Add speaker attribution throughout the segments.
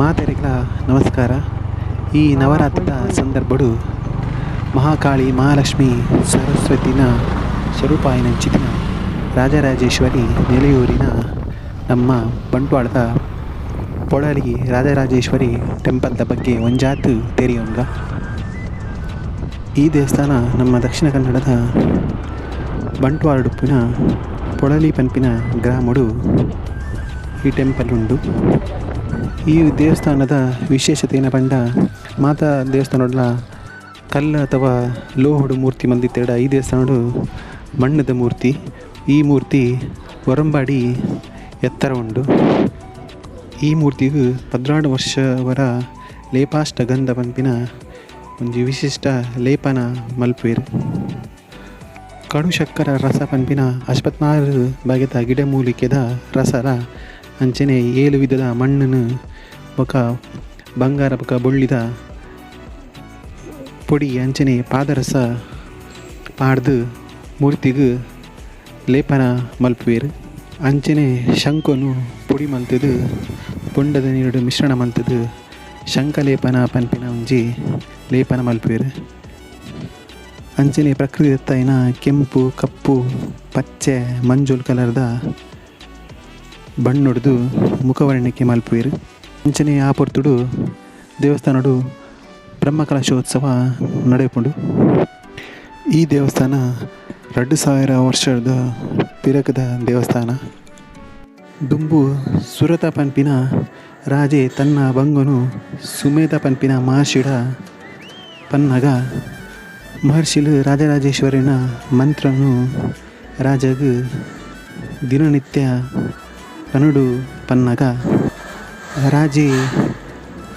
Speaker 1: ಮಾತೆರೆಗ್ಲ ನಮಸ್ಕಾರ. ಈ ನವರಾತ್ರಿದ ಸಂದರ್ಭಡು ಮಹಾಕಾಳಿ ಮಹಾಲಕ್ಷ್ಮಿ ಸರಸ್ವತಿನ ಸ್ವರೂಪಾಯನಂಚಿತಿನ ರಾಜರಾಜೇಶ್ವರಿ ನೆಲೆಯೂರಿನ ನಮ್ಮ ಬಂಟ್ವಾಳದ ಪೊಳಲಿ ರಾಜರಾಜೇಶ್ವರಿ ಟೆಂಪಲ್ದ ಬಗ್ಗೆ ಒಂಜಾತು ತೆರೆಯೋಂಗ. ಈ ದೇವಸ್ಥಾನ ನಮ್ಮ ದಕ್ಷಿಣ ಕನ್ನಡದ ಬಂಟ್ವಾಳ ಉಡುಪಿನ ಪೊಳಲಿ ಪಂಪಿನ ಗ್ರಾಮಡು ಈ ಟೆಂಪಲ್ ಉಂಡು. ಈ ದೇವಸ್ಥಾನದ ವಿಶೇಷತೆ ಏನ ಪಂಡ ಮಾತಾ ದೇವಸ್ಥಾನಡ್ಲ ಕಲ್ಲು ಅಥವಾ ಲೋಹಡು ಮೂರ್ತಿ ಮಂದಿತ್ತೆರಡ ಈ ದೇವಸ್ಥಾನಡು ಮಣ್ಣದ ಮೂರ್ತಿ. ಈ ಮೂರ್ತಿ ಒರಂಬಾಡಿ ಎತ್ತರ ಉಂಡು. ಈ ಮೂರ್ತಿಗೂ 14 ವರ್ಷವರ ಲೇಪಾಷ್ಟ ಗಂಧ ಪಂಪಿನ ಒಂಜಿ ವಿಶಿಷ್ಟ ಲೇಪನ ಮಲ್ಪುವೆರ್. ಕಡು ಶಕ್ಕರ ರಸ ಪಂಪಿನ 54 ಬಗೆತ ಗಿಡಮೂಲಿಕೆದ ರಸರ ಅಂಚನೆ 7 ವಿಧದ ಮಣ್ಣನ್ನು ಬೊಕ ಬಂಗಾರ ಬೊಕ ಬೊಳ್ಳಿದ ಪೊಡಿ ಅಂಚನೆ ಪಾದರಸ ಪಾಡ್ದು ಮೂರ್ತಿಗೂ ಲೇಪನ ಮಲ್ಪುವೆರ್. ಅಂಚನೆ ಶಂಕನು ಪುಡಿ ಮಲ್ತದು ಪೊಂಡದ ನೀರು ಮಿಶ್ರಣ ಮಲ್ತದು ಶಂಕಲೇಪನ ಪಂಪಿನ ಒಂಜಿ ಲೇಪನ ಮಲ್ಪುವೆರ್. ಅಂಚನೆ ಪ್ರಕೃತಿ ದತ್ತೈನ ಕೆಂಪು ಕಪ್ಪು ಪಚ್ಚೆ ಮಂಜುಲ್ ಕಲರ್ದ ಬಣ್ಣೊಡ್ದು ಮುಖವರ್ಣಕ್ಕೆ ಮಲ್ಪುವೆರ್. ಅಂಚನೆ ಆ ಪೊರ್ತುಡು ದೇವಸ್ಥಾನಡು ಬ್ರಹ್ಮಕಲಶೋತ್ಸವ ನಡೆಪುಂಡು. ಈ ದೇವಸ್ಥಾನ 2000 ವರ್ಷದ ಪಿರಕದ ದೇವಸ್ಥಾನ. ದುಂಬು ಸುರತ ಪಂಪಿನ ರಾಜೆ ತನ್ನ ಬಂಗನು ಸುಮೇಧ ಪಂಪಿನ ಮಹರ್ಷಿಡ ಪನ್ನಗ ಮಹರ್ಷಿಲು ರಾಜರಾಜೇಶ್ವರಿನ ಮಂತ್ರನು ರಾಜಗ್ ದಿನನಿತ್ಯ ಕನುಡು ಪನ್ನಗ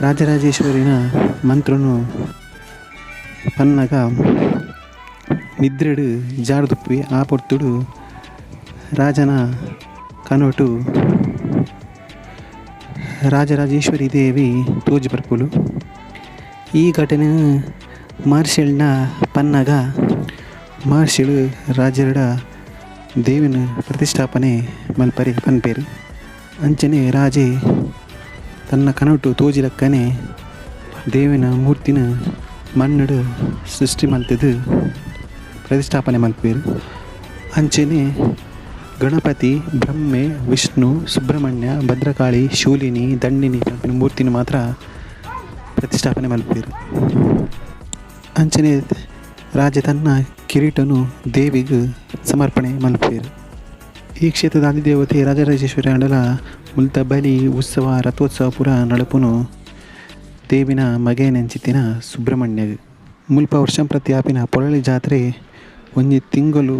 Speaker 1: ರಾಜರಾಜೇಶ್ವರಿನ ಮಂತ್ರನು ಪನ್ನಗ ನಿದ್ರೆಡು ಜಾರ್ದುಪ್ಪಿ ಆ ಪೊರ್ತುಡು ರಾಜನ ಕನೋಟು ರಾಜರಾಜೇಶ್ವರಿ ದೇವಿ ತೋಜಿ ಬರ್ಪುಲು. ಈ ಘಟನೆ ಮಹರ್ಷಿಲ್ನ ಪನ್ನಗ ಮಹರ್ಷಿಳು ರಾಜರಡ ದೇವಿನ ಪ್ರತಿಷ್ಠಾಪನೆ ಮಲ್ಪರಿ ಪನ್ಪೇರು. ಅಂಚನೆ ರಾಜೆ ತನ್ನ ಕನೋಟು ತೋಜಿಲಕ್ಕನೆ ದೇವಿನ ಮೂರ್ತಿನ ಮಣ್ಣಡು ಸೃಷ್ಟಿ ಮಲ್ತದು ಪ್ರತಿಷ್ಠಾಪನೆ ಮಲ್ಪೇರು. ಅಂಚನೆ ಗಣಪತಿ ಬ್ರಹ್ಮೆ ವಿಷ್ಣು ಸುಬ್ರಹ್ಮಣ್ಯ ಭದ್ರಕಾಳಿ ಶೂಲಿನಿ ದಂಡಿನಿ ಪಂಪಿನ ಮೂರ್ತಿನ ಮಾತ್ರ ಪ್ರತಿಷ್ಠಾಪನೆ ಮಲ್ಪೇರು. ಅಂಚನೆ ರಾಜ ತನ್ನ ಕಿರೀಟನು ದೇವಿಗೂ ಸಮರ್ಪಣೆ ಮಲ್ಪೇರು. ಈ ಕ್ಷೇತ್ರದ ಆದಿದೇವತೆ ರಾಜರಾಜೇಶ್ವರಿ ಅಂಡಲ ಮುಲ್ತ ಬಲಿ ಉತ್ಸವ ರಥೋತ್ಸವ ಪುರ ನಡಪುನು ದೇವಿನ ಮಗೇನೆಂಚಿತ್ತಿನ ಸುಬ್ರಹ್ಮಣ್ಯ ಮುಲ್ಪ ವರ್ಷಂ ಪ್ರತಿ ಆಪಿನ ಪೊಳಲಿ ಜಾತ್ರೆ ಒಂಜಿ ತಿಂಗಳು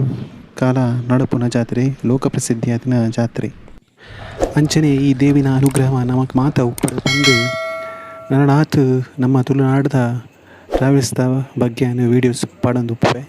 Speaker 1: ಕಾಲ ನಡಪುನ ಜಾತ್ರೆ ಲೋಕಪ್ರಸಿದ್ಧಿಯಾದಿನ ಜಾತ್ರೆ. ಅಂಚನೆ ಈ ದೇವಿನ ಅನುಗ್ರಹ ನಮಕ್ ಮಾತ ಉಪ್ಪಡ ಬಂದು ನನ್ನಡಾತು ನಮ್ಮ ತುಳುನಾಡದ ಟ್ರಾವೆಲ್ಸ್ದ ಬಗ್ಗೆ ವೀಡಿಯೋಸ್ ಪಾಡೊಂದು ಉಪ್ಪೆ.